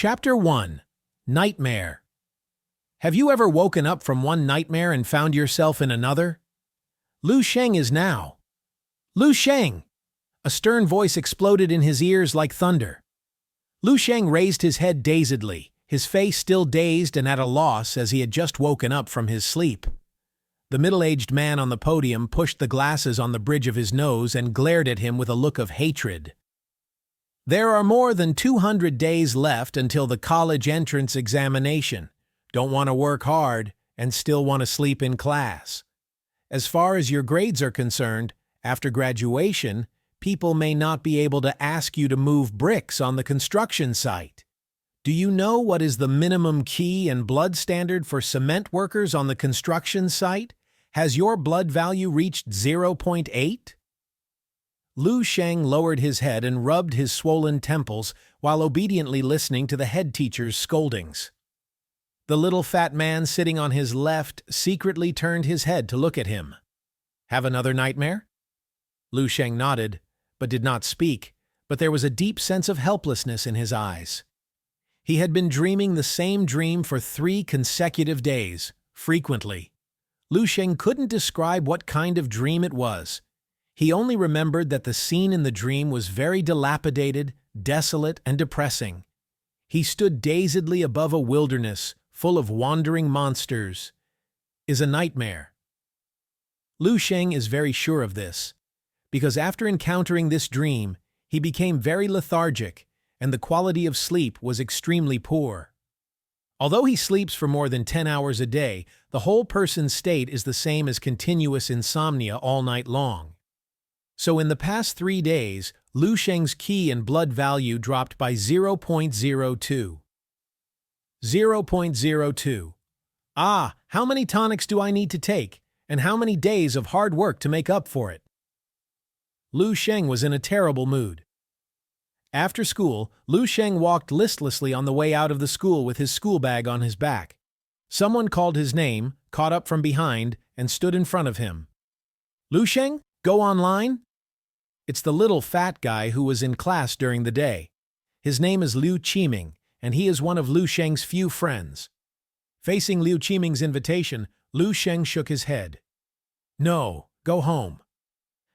Chapter 1. Nightmare. Have you ever woken up from one nightmare and found yourself in another? Lu Sheng is now. Lu Sheng! A stern voice exploded in his ears like thunder. Lu Sheng raised his head dazedly, his face still dazed and at a loss as he had just woken up from his sleep. The middle-aged man on the podium pushed the glasses on the bridge of his nose and glared at him with a look of hatred. There are more than 200 days left until the college entrance examination. Don't want to work hard and still want to sleep in class. As far as your grades are concerned, after graduation, people may not be able to ask you to move bricks on the construction site. Do you know what is the minimum key and blood standard for cement workers on the construction site? Has your blood value reached 0.8? Lu Sheng lowered his head and rubbed his swollen temples while obediently listening to the head teacher's scoldings. The little fat man sitting on his left secretly turned his head to look at him. Have another nightmare? Lu Sheng nodded, but did not speak, but there was a deep sense of helplessness in his eyes. He had been dreaming the same dream for 3 consecutive days, frequently. Lu Sheng couldn't describe what kind of dream it was. He only remembered that the scene in the dream was very dilapidated, desolate, and depressing. He stood dazedly above a wilderness full of wandering monsters. Is a nightmare. Lu Sheng is very sure of this, because after encountering this dream, he became very lethargic, and the quality of sleep was extremely poor. Although he sleeps for more than 10 hours a day, the whole person's state is the same as continuous insomnia all night long. So in the past 3 days, Lu Sheng's qi and blood value dropped by 0.02. 0.02. Ah, how many tonics do I need to take, and how many days of hard work to make up for it? Lu Sheng was in a terrible mood. After school, Lu Sheng walked listlessly on the way out of the school with his school bag on his back. Someone called his name, caught up from behind, and stood in front of him. Lu Sheng, go online? It's the little fat guy who was in class during the day. His name is Liu Qiming, and he is one of Lu Sheng's few friends. Facing Liu Qiming's invitation, Lu Sheng shook his head. No, go home.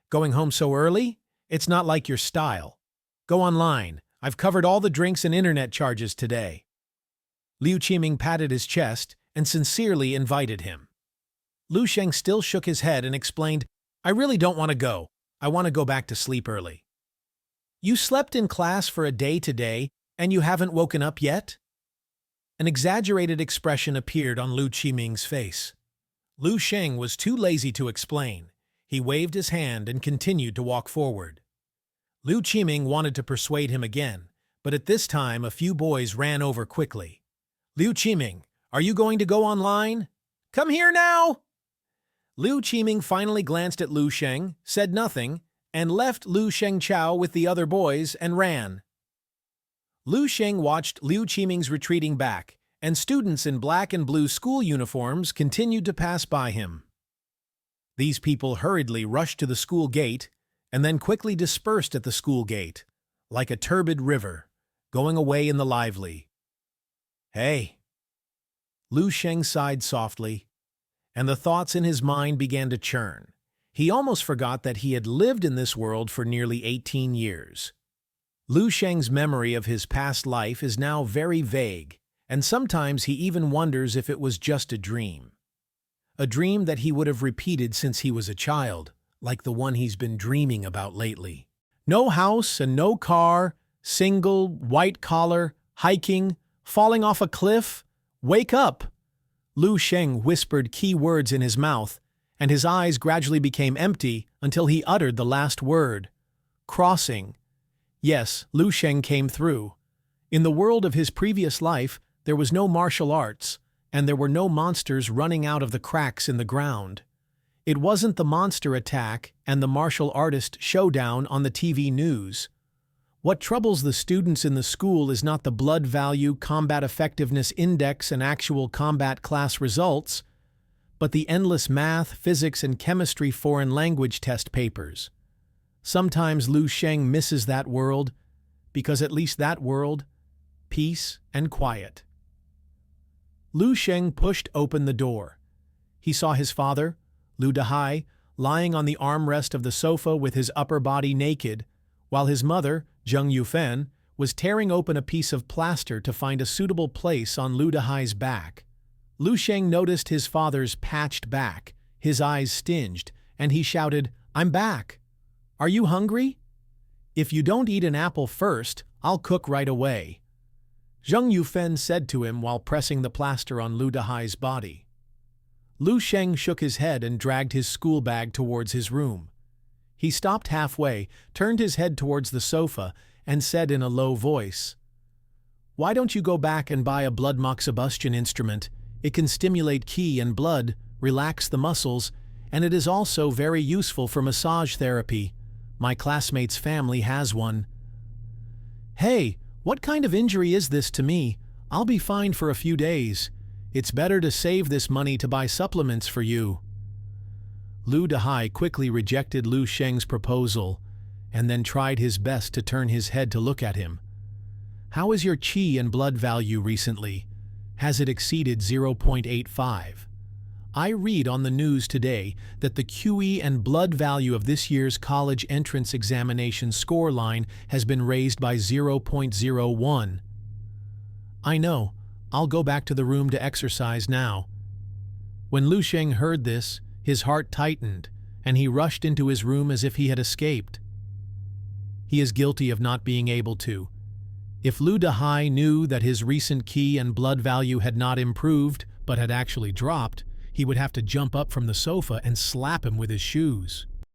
Going home so early? It's not like your style. Go online. I've covered all the drinks and internet charges today. Liu Qiming patted his chest and sincerely invited him. Lu Sheng still shook his head and explained, I really don't want to go. I want to go back to sleep early. You slept in class for a day today, and you haven't woken up yet? An exaggerated expression appeared on Liu Qiming's face. Lu Sheng was too lazy to explain. He waved his hand and continued to walk forward. Liu Qiming wanted to persuade him again, but at this time a few boys ran over quickly. Liu Qiming, are you going to go online? Come here now! Liu Qiming finally glanced at Lu Sheng, said nothing, and left Lu Shengchao with the other boys and ran. Lu Sheng watched Liu Qiming's retreating back, and students in black and blue school uniforms continued to pass by him. These people hurriedly rushed to the school gate and then quickly dispersed at the school gate, like a turbid river, going away in the lively. Hey! Lu Sheng sighed softly, and the thoughts in his mind began to churn. He almost forgot that he had lived in this world for nearly 18 years. Lu Sheng's memory of his past life is now very vague, and sometimes he even wonders if it was just a dream. A dream that he would have repeated since he was a child, like the one he's been dreaming about lately. No house and no car, single, white collar, hiking, falling off a cliff. Wake up! Lu Sheng whispered key words in his mouth, and his eyes gradually became empty until he uttered the last word. Crossing. Yes, Lu Sheng came through. In the world of his previous life, there was no martial arts, and there were no monsters running out of the cracks in the ground. It wasn't the monster attack and the martial artist showdown on the TV news. What troubles the students in the school is not the blood value, combat effectiveness index, and actual combat class results, but the endless math, physics, and chemistry foreign language test papers. Sometimes Lu Sheng misses that world, because at least that world, peace and quiet. Lu Sheng pushed open the door. He saw his father, Lu Dahai, lying on the armrest of the sofa with his upper body naked, while his mother, Zheng Yufen, was tearing open a piece of plaster to find a suitable place on Lu Dahai's back. Lu Sheng noticed his father's patched back, his eyes stinged, and he shouted, "I'm back! Are you hungry? If you don't eat an apple first, I'll cook right away," Zheng Yufen said to him while pressing the plaster on Lu Dahai's body. Lu Sheng shook his head and dragged his school bag towards his room. He stopped halfway, turned his head towards the sofa, and said in a low voice, "Why don't you go back and buy a blood moxibustion instrument? It can stimulate qi and blood, relax the muscles, and it is also very useful for massage therapy. My classmate's family has one." "Hey, what kind of injury is this to me? I'll be fine for a few days. It's better to save this money to buy supplements for you." Lu Dahai quickly rejected Lu Sheng's proposal and then tried his best to turn his head to look at him. "How is your qi and blood value recently? Has it exceeded 0.85? I read on the news today that the QE and blood value of this year's college entrance examination score line has been raised by 0.01. I know, I'll go back to the room to exercise now." When Lu Sheng heard this, his heart tightened, and he rushed into his room as if he had escaped. He is guilty of not being able to. If Lu Dahai knew that his recent qi and blood value had not improved, but had actually dropped, he would have to jump up from the sofa and slap him with his shoes.